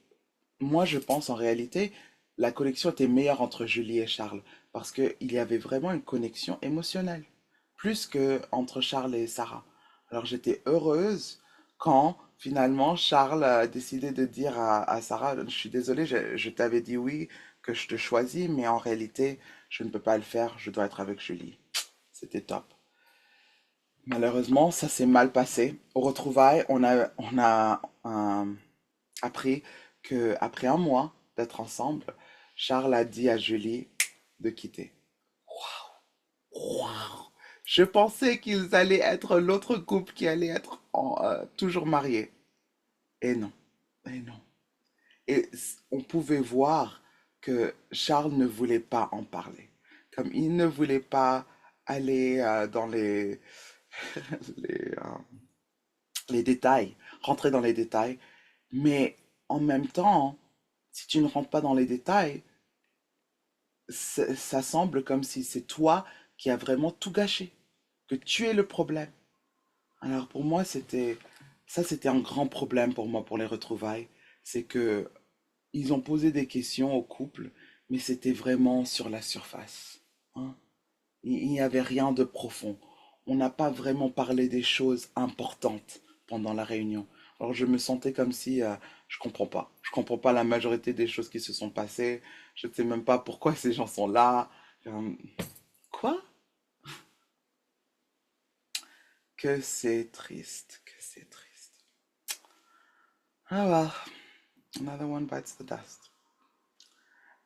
A: moi, je pense en réalité, la connexion était meilleure entre Julie et Charles parce qu'il y avait vraiment une connexion émotionnelle, plus que entre Charles et Sarah. Alors j'étais heureuse quand finalement Charles a décidé de dire à Sarah, je suis désolée, je t'avais dit oui, que je te choisis, mais en réalité, je ne peux pas le faire, je dois être avec Julie. C'était top. Malheureusement, ça s'est mal passé. Au retrouvailles, on a appris que après un mois d'être ensemble, Charles a dit à Julie de quitter. Waouh! Je pensais qu'ils allaient être l'autre couple qui allait être toujours marié. Et non, et non. Et on pouvait voir que Charles ne voulait pas en parler. Comme il ne voulait pas aller dans les, euh, les détails, rentrer dans les détails. Mais en même temps, si tu ne rentres pas dans les détails, ça semble comme si c'est toi qui as vraiment tout gâché, que tu es le problème. Alors pour moi, c'était un grand problème pour moi pour les retrouvailles. C'est que ils ont posé des questions au couple, mais c'était vraiment sur la surface, hein. Il n'y avait rien de profond. On n'a pas vraiment parlé des choses importantes pendant la réunion. Alors je me sentais comme si je comprends pas. Je comprends pas la majorité des choses qui se sont passées. Je ne sais même pas pourquoi ces gens sont là. Euh, Quoi? Que c'est triste, que c'est triste. Ah well, another one bites the dust.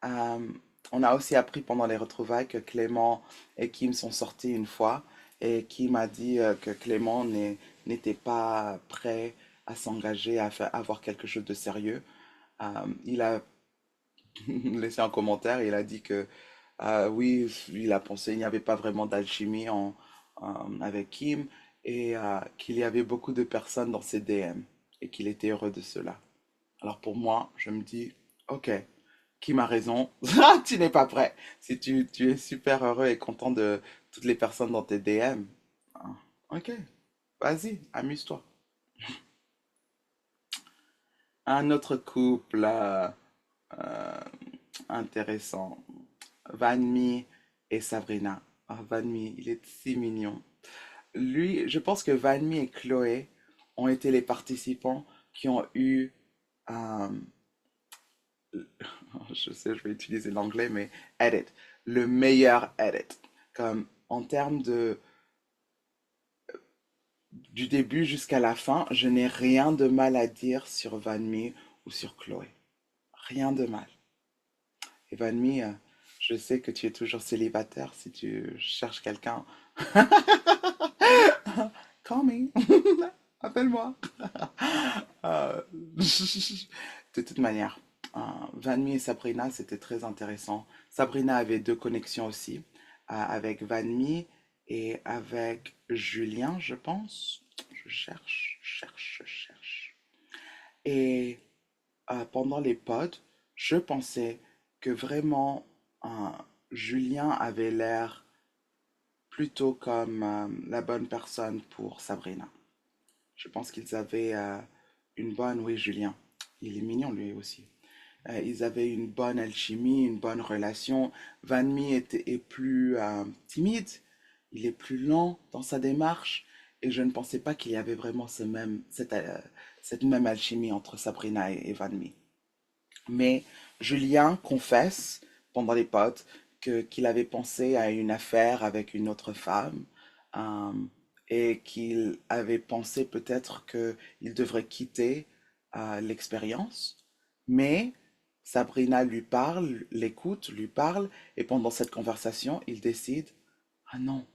A: Euh, on a aussi appris pendant les retrouvailles que Clément et Kim sont sortis une fois et Kim a dit que Clément n'était pas prêt à s'engager, à avoir quelque chose de sérieux. Il a laissé un commentaire, il a dit que oui, il a pensé il n'y avait pas vraiment d'alchimie avec Kim et qu'il y avait beaucoup de personnes dans ses DM et qu'il était heureux de cela. Alors pour moi, je me dis, ok, qui m'a raison? Ah, tu n'es pas prêt. Si tu es super heureux et content de toutes les personnes dans tes DM, ah, ok, vas-y, amuse-toi. Un autre couple euh, intéressant, Vanmi et Sabrina. Ah, Vanmi, il est si mignon. Lui, je pense que Vanmi et Chloé ont été les participants qui ont eu euh, je sais, je vais utiliser l'anglais, mais edit, le meilleur edit. Comme en termes du début jusqu'à la fin, je n'ai rien de mal à dire sur Van Mee ou sur Chloé. Rien de mal. Et Van Mee, je sais que tu es toujours célibataire si tu cherches quelqu'un. Call me. Appelle-moi. Euh, de toute manière, Vanmi et Sabrina, c'était très intéressant. Sabrina avait deux connexions aussi, avec Vanmi et avec Julien, je pense. Je cherche, cherche, cherche. Et pendant les pods, je pensais que vraiment Julien avait l'air plutôt comme la bonne personne pour Sabrina. Je pense qu'ils avaient une bonne, oui, Julien, il est mignon lui aussi. Ils avaient une bonne alchimie, une bonne relation. Van Mee est plus timide, il est plus lent dans sa démarche, et je ne pensais pas qu'il y avait vraiment cette même alchimie entre Sabrina et Van Mee. Mais Julien confesse pendant les potes qu'il avait pensé à une affaire avec une autre femme euh, et qu'il avait pensé peut-être qu'il devrait quitter l'expérience. Mais Sabrina lui parle, l'écoute, lui parle et pendant cette conversation, il décide, ah non,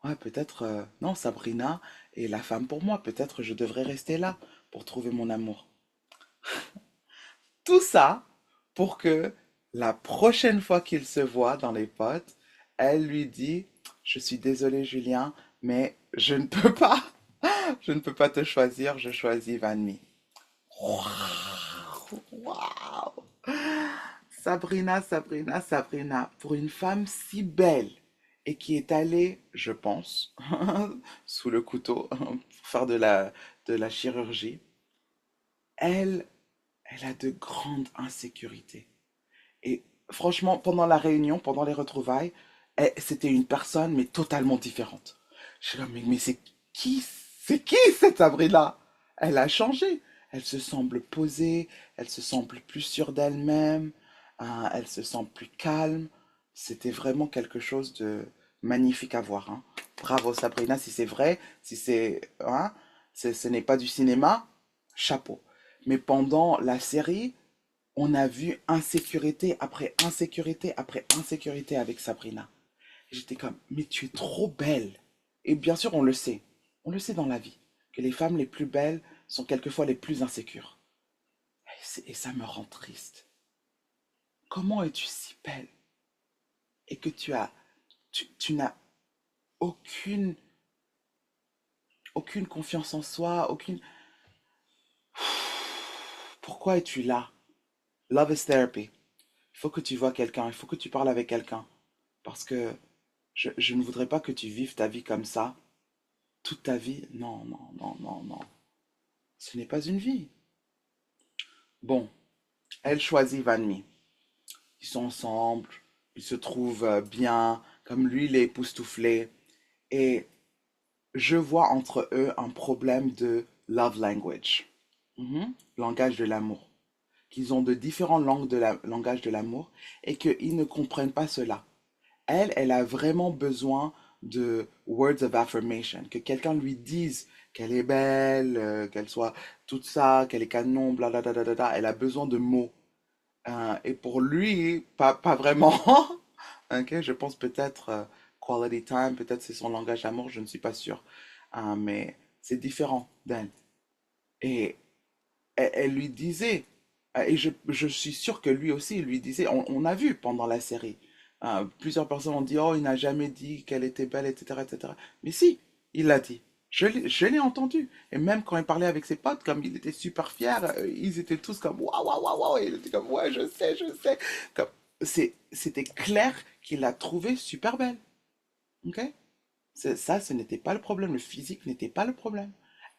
A: ouais, peut-être, non, Sabrina est la femme pour moi. Peut-être je devrais rester là pour trouver mon amour. Tout ça pour que la prochaine fois qu'ils se voient dans les potes, elle lui dit, je suis désolée Julien, mais je ne peux pas, je ne peux pas te choisir, je choisis Vanmi. Waouh, waouh. Sabrina, Sabrina, Sabrina, pour une femme si belle et qui est allée, je pense, sous le couteau pour faire de la chirurgie, elle, elle a de grandes insécurités. Et franchement, pendant la réunion, pendant les retrouvailles, c'était une personne, mais totalement différente. Je suis là, mais c'est qui cette Sabrina? Elle a changé. Elle se semble posée, elle se semble plus sûre d'elle-même, elle se sent plus calme. C'était vraiment quelque chose de magnifique à voir, hein. Bravo Sabrina, si c'est vrai, si c'est, hein, ce n'est pas du cinéma, chapeau. Mais pendant la série, on a vu insécurité après insécurité après insécurité avec Sabrina. J'étais comme, mais tu es trop belle. Et bien sûr, on le sait dans la vie, que les femmes les plus belles sont quelquefois les plus insécures. Et ça me rend triste. Comment es-tu si belle et que tu n'as aucune, aucune confiance en soi, aucune... Pourquoi es-tu là? Love is therapy. Il faut que tu vois quelqu'un, il faut que tu parles avec quelqu'un. Parce que je ne voudrais pas que tu vives ta vie comme ça toute ta vie. Non, non, non, non, non. Ce n'est pas une vie. Bon, elle choisit Vanmi. Ils sont ensemble, ils se trouvent bien, comme lui, il est époustouflé. Et je vois entre eux un problème de love language. Langage de l'amour. Qu'ils ont de différentes langues de langage de l'amour et qu'ils ne comprennent pas cela. Elle a vraiment besoin de words of affirmation, que quelqu'un lui dise qu'elle est belle, qu'elle soit toute ça, qu'elle est canon, blablabla. Elle a besoin de mots. Et pour lui, pas vraiment. Ok, je pense peut-être quality time, peut-être c'est son langage d'amour, je ne suis pas sûr. Mais c'est différent d'elle. Et elle lui disait, et je suis sûr que lui aussi, il lui disait, on a vu pendant la série, plusieurs personnes ont dit, oh, il n'a jamais dit qu'elle était belle, etc., etc. Mais si, il l'a dit. Je l'ai entendu. Et même quand il parlait avec ses potes, comme il était super fier, ils étaient tous comme, waouh, waouh, waouh, waouh. Il était comme, ouais, je sais, je sais. Comme, c'était clair qu'il l'a trouvée super belle. Ok? Ça, ce n'était pas le problème. Le physique n'était pas le problème.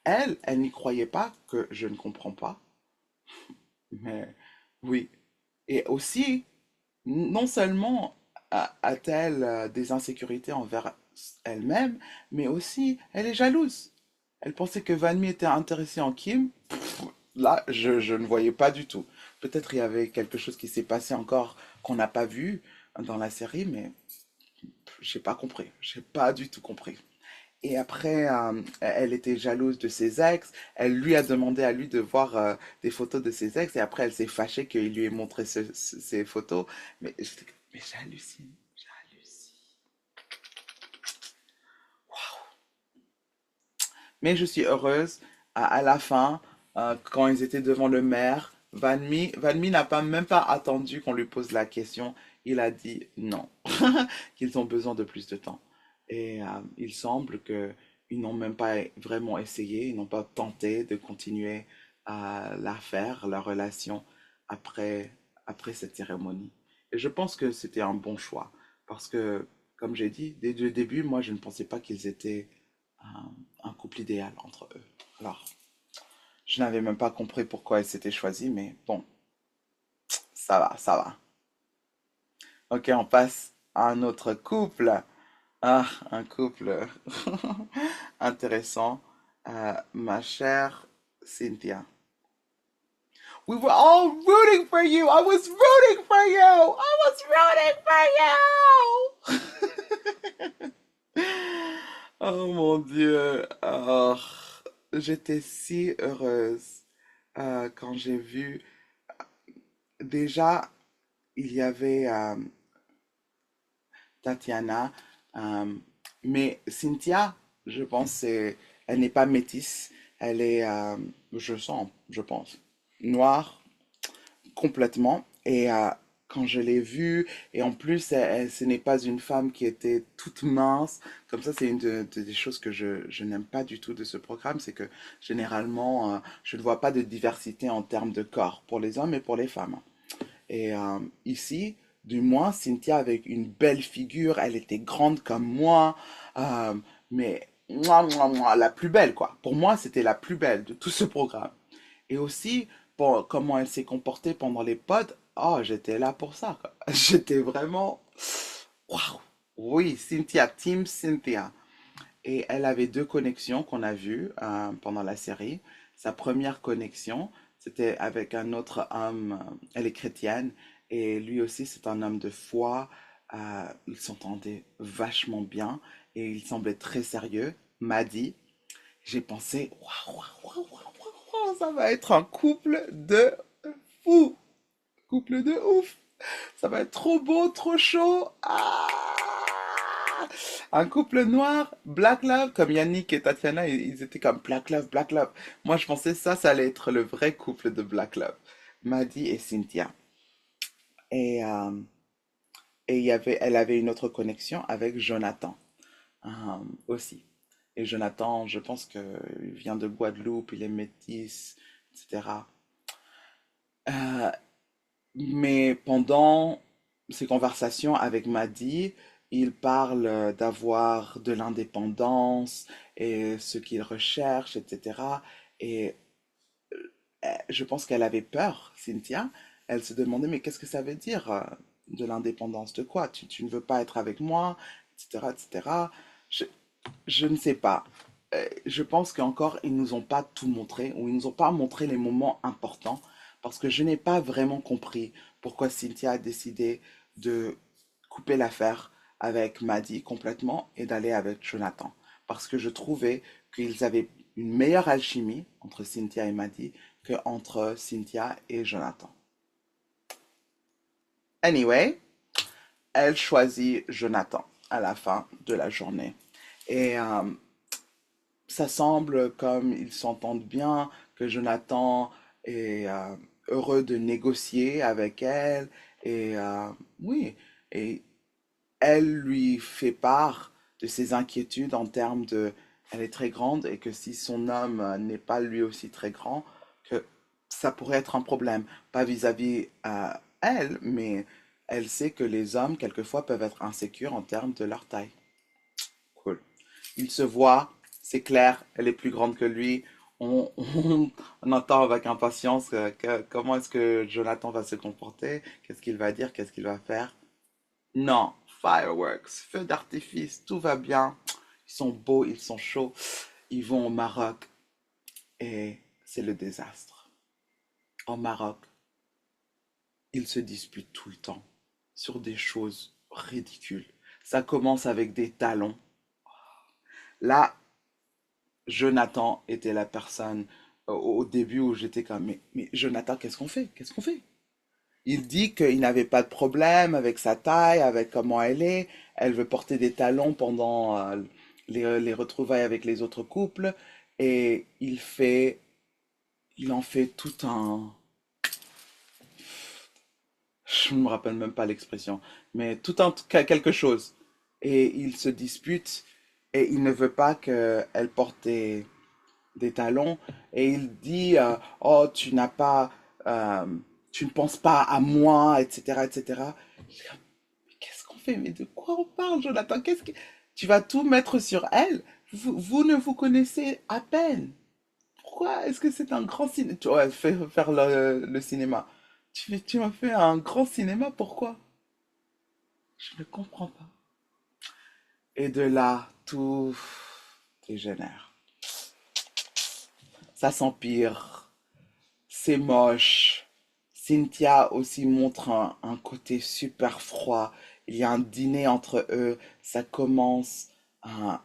A: Elle n'y croyait pas, que je ne comprends pas. Mais oui. Et aussi, non seulement a-t-elle des insécurités envers elle-même, mais aussi elle est jalouse. Elle pensait que Vanmi était intéressé en Kim. Là, je ne voyais pas du tout. Peut-être il y avait quelque chose qui s'est passé encore qu'on n'a pas vu dans la série, mais j'ai pas compris. J'ai pas du tout compris. Et après, elle était jalouse de ses ex. Elle lui a demandé à lui de voir des photos de ses ex. Et après, elle s'est fâchée qu'il lui ait montré ces photos. Mais j'hallucine. J'hallucine. Mais je suis heureuse. À la fin, quand ils étaient devant le maire, Van Mi n'a pas même pas attendu qu'on lui pose la question. Il a dit non, qu'ils ont besoin de plus de temps. Et il semble que ils n'ont même pas vraiment essayé, ils n'ont pas tenté de continuer à la faire, la relation, après, après cette cérémonie. Et je pense que c'était un bon choix. Parce que, comme j'ai dit, dès le début, moi, je ne pensais pas qu'ils étaient un couple idéal entre eux. Alors, je n'avais même pas compris pourquoi elle s'était choisie, mais bon, ça va, ça va. Ok, on passe à un autre couple. Ah, un couple intéressant. Ma chère Cynthia. We were all rooting for you. I was rooting for you. I was rooting for you. Oh mon Dieu. Oh, j'étais si heureuse quand j'ai vu. Déjà, il y avait Tatiana. Mais Cynthia, je pense, elle n'est pas métisse. Elle est, je sens, je pense, noire complètement. Et quand je l'ai vue, et en plus, ce n'est pas une femme qui était toute mince. Comme ça, c'est une des choses que je n'aime pas du tout de ce programme. C'est que généralement, je ne vois pas de diversité en termes de corps pour les hommes et pour les femmes. Et ici, du moins, Cynthia avec une belle figure, elle était grande comme moi, euh, mais la plus belle, quoi. Pour moi, c'était la plus belle de tout ce programme. Et aussi, pour comment elle s'est comportée pendant les pods, oh, j'étais là pour ça, quoi. J'étais vraiment, waouh. Oui, Cynthia, Team Cynthia. Et elle avait deux connexions qu'on a vues pendant la série. Sa première connexion, c'était avec un autre homme, elle est chrétienne, et lui aussi c'est un homme de foi. Ils s'entendaient vachement bien et il semblait très sérieux. M'a dit, j'ai pensé, waouh, waouh, waouh, waouh, waouh, ça va être un couple de fou, couple de ouf. Ça va être trop beau, trop chaud. Ah, un couple noir, Black Love, comme Yannick et Tatiana, ils étaient comme Black Love, Black Love. Moi, je pensais ça allait être le vrai couple de Black Love. Maddie et Cynthia. Et, euh, et elle avait une autre connexion avec Jonathan euh, aussi. Et Jonathan, je pense qu'il vient de Guadeloupe, il est métis, etc. Euh, Mais pendant ces conversations avec Maddy, il parle d'avoir de l'indépendance et ce qu'il recherche, etc. Et je pense qu'elle avait peur, Cynthia. Elle se demandait, mais qu'est-ce que ça veut dire de l'indépendance? De quoi? Tu ne veux pas être avec moi, etc., etc. Je, je ne sais pas. Je pense qu'encore, ils nous ont pas tout montré, ou ils nous ont pas montré les moments importants, parce que je n'ai pas vraiment compris pourquoi Cynthia a décidé de couper l'affaire avec Maddie complètement et d'aller avec Jonathan. Parce que je trouvais qu'ils avaient une meilleure alchimie entre Cynthia et Maddie que entre Cynthia et Jonathan. Anyway, elle choisit Jonathan à la fin de la journée. Et ça semble comme ils s'entendent bien, que Jonathan est heureux de négocier avec elle. Et oui, et elle lui fait part de ses inquiétudes en termes de... Elle est très grande et que si son homme n'est pas lui aussi très grand, que ça pourrait être un problème. Pas vis-à-vis à elle, mais elle sait que les hommes, quelquefois, peuvent être insécures en termes de leur taille. Cool. Il se voit, c'est clair, elle est plus grande que lui. On attend avec impatience comment est-ce que Jonathan va se comporter, qu'est-ce qu'il va dire, qu'est-ce qu'il va faire. Non, fireworks, feux d'artifice, tout va bien. Ils sont beaux, ils sont chauds. Ils vont au Maroc et c'est le désastre. Au Maroc, ils se disputent tout le temps sur des choses ridicules. Ça commence avec des talons. Là, Jonathan était la personne au début où j'étais comme, mais Jonathan, qu'est-ce qu'on fait? Qu'est-ce qu'on fait? Il dit qu'il n'avait pas de problème avec sa taille, avec comment elle est. Elle veut porter des talons pendant les retrouvailles avec les autres couples. Et il en fait tout un, je ne me rappelle même pas l'expression, mais tout un quelque chose. Et il se dispute et il ne veut pas qu'elle porte des talons. Et il dit, oh, euh, tu ne penses pas à moi, etc., etc. Qu'est-ce qu'on fait? Mais de quoi on parle, Jonathan? Tu vas tout mettre sur elle? Vous ne vous connaissez à peine. Pourquoi est-ce que c'est un grand cinéma? Tu vas faire le cinéma. Tu m'as fait un grand cinéma, pourquoi? Je ne comprends pas. Et de là, tout dégénère. Ça s'empire. C'est moche. Cynthia aussi montre un côté super froid. Il y a un dîner entre eux. Ça commence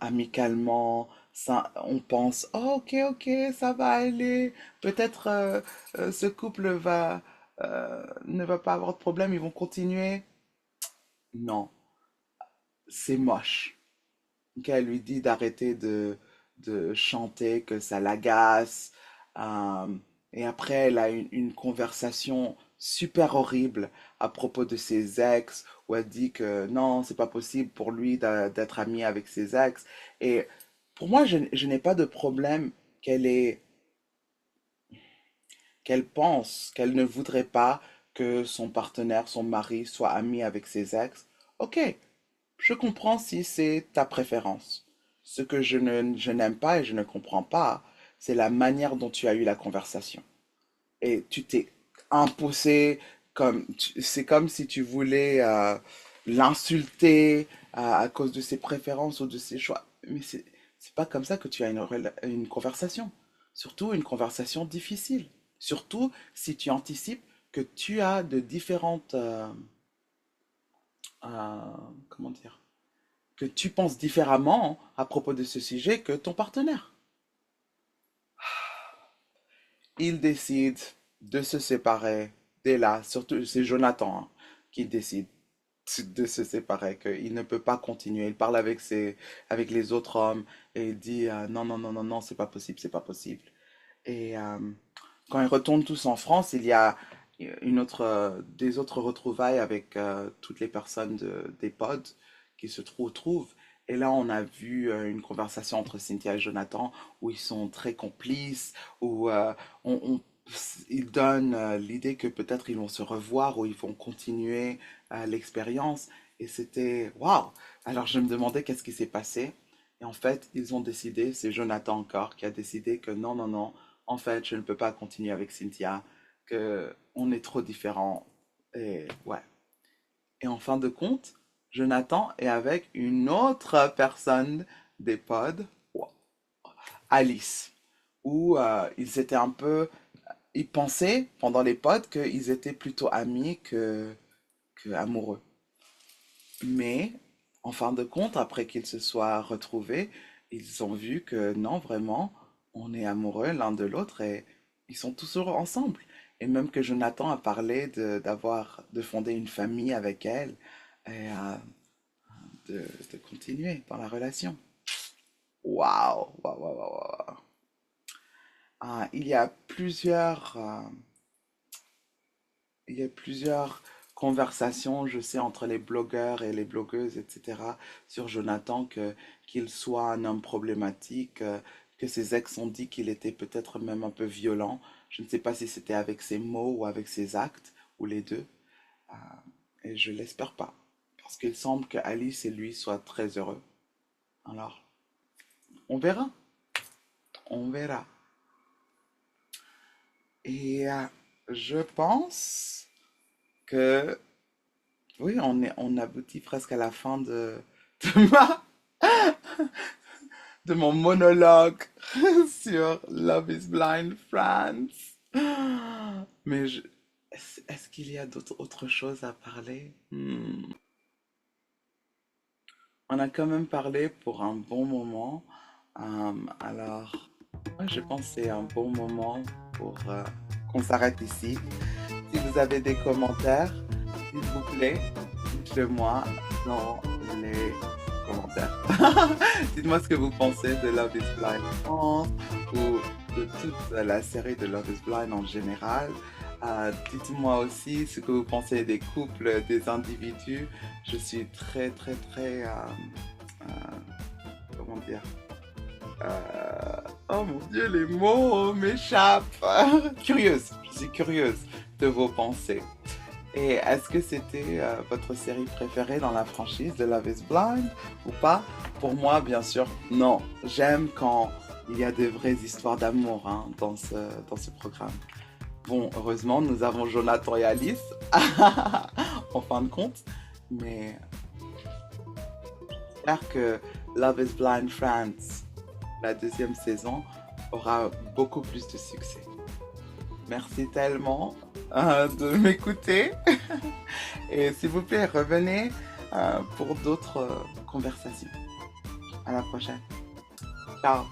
A: amicalement. Ça, on pense, oh, ok, ok, ça va aller. Peut-être ce couple ne va pas avoir de problème. Ils vont continuer. Non, c'est moche. qu'elle lui dit d'arrêter de chanter, que ça l'agace. Euh, et après, elle a une conversation super horrible à propos de ses ex, où elle dit que non, c'est pas possible pour lui d'être ami avec ses ex. Et pour moi, je n'ai pas de problème qu'elle ait qu'elle pense qu'elle ne voudrait pas que son partenaire, son mari, soit ami avec ses ex. Ok, je comprends si c'est ta préférence. Ce que je n'aime pas et je ne comprends pas, c'est la manière dont tu as eu la conversation. Et tu t'es imposé c'est comme si tu voulais l'insulter à cause de ses préférences ou de ses choix. Mais c'est pas comme ça que tu as une conversation. Surtout une conversation difficile. Surtout si tu anticipes que tu as de différentes, comment dire, que tu penses différemment à propos de ce sujet que ton partenaire. Il décide de se séparer dès là. Surtout, c'est Jonathan hein, qui décide de se séparer, qu'il ne peut pas continuer. Il parle avec les autres hommes et il dit non, non, non, non, non, c'est pas possible, c'est pas possible. Et quand ils retournent tous en France, il y a des autres retrouvailles avec toutes les personnes des pods qui se trouvent. Et là, on a vu une conversation entre Cynthia et Jonathan où ils sont très complices, où on, on- ils donnent l'idée que peut-être ils vont se revoir ou ils vont continuer l'expérience. Et c'était waouh! Alors je me demandais qu'est-ce qui s'est passé. Et en fait, ils ont décidé, c'est Jonathan encore qui a décidé que non, non, non, en fait, je ne peux pas continuer avec Cynthia, que on est trop différents. Et ouais. Et en fin de compte, Jonathan est avec une autre personne des pods, Alice, où ils étaient un peu, ils pensaient pendant les pods qu'ils étaient plutôt amis que amoureux. Mais en fin de compte, après qu'ils se soient retrouvés, ils ont vu que non, vraiment, on est amoureux l'un de l'autre et ils sont toujours ensemble. Et même que Jonathan a parlé de fonder une famille avec elle et de, de continuer dans la relation. Waouh, waouh, waouh, waouh, waouh. Il y a il y a plusieurs conversations, je sais, entre les blogueurs et les blogueuses, etc., sur Jonathan, qu'il soit un homme problématique, que ses ex ont dit qu'il était peut-être même un peu violent. Je ne sais pas si c'était avec ses mots ou avec ses actes, ou les deux. Et je l'espère pas. Parce qu'il semble que Alice et lui soient très heureux. Alors, on verra. On verra. Et je pense que oui, on aboutit presque à la fin de ma, de mon monologue sur Love is Blind France. Mais est-ce qu'il y a autre chose à parler? On a quand même parlé pour un bon moment. Alors, moi, je pense que c'est un bon moment pour qu'on s'arrête ici. Si vous avez des commentaires, s'il vous plaît, dites-le moi dans les commentaires. Dites-moi ce que vous pensez de Love is Blind France ou de toute la série de Love is Blind en général. Dites-moi aussi ce que vous pensez des couples, des individus. Je suis très, très, très, comment dire, oh mon Dieu, les mots m'échappent. Curieuse, je suis curieuse de vos pensées. Et est-ce que c'était votre série préférée dans la franchise de Love is Blind ou pas? Pour moi, bien sûr, non. J'aime quand il y a des vraies histoires d'amour hein, dans ce programme. Bon, heureusement, nous avons Jonathan et Alice en fin de compte, mais j'espère que Love is Blind France, la deuxième saison, aura beaucoup plus de succès. Merci tellement de m'écouter. Et s'il vous plaît, revenez pour d'autres conversations. À la prochaine. Ciao.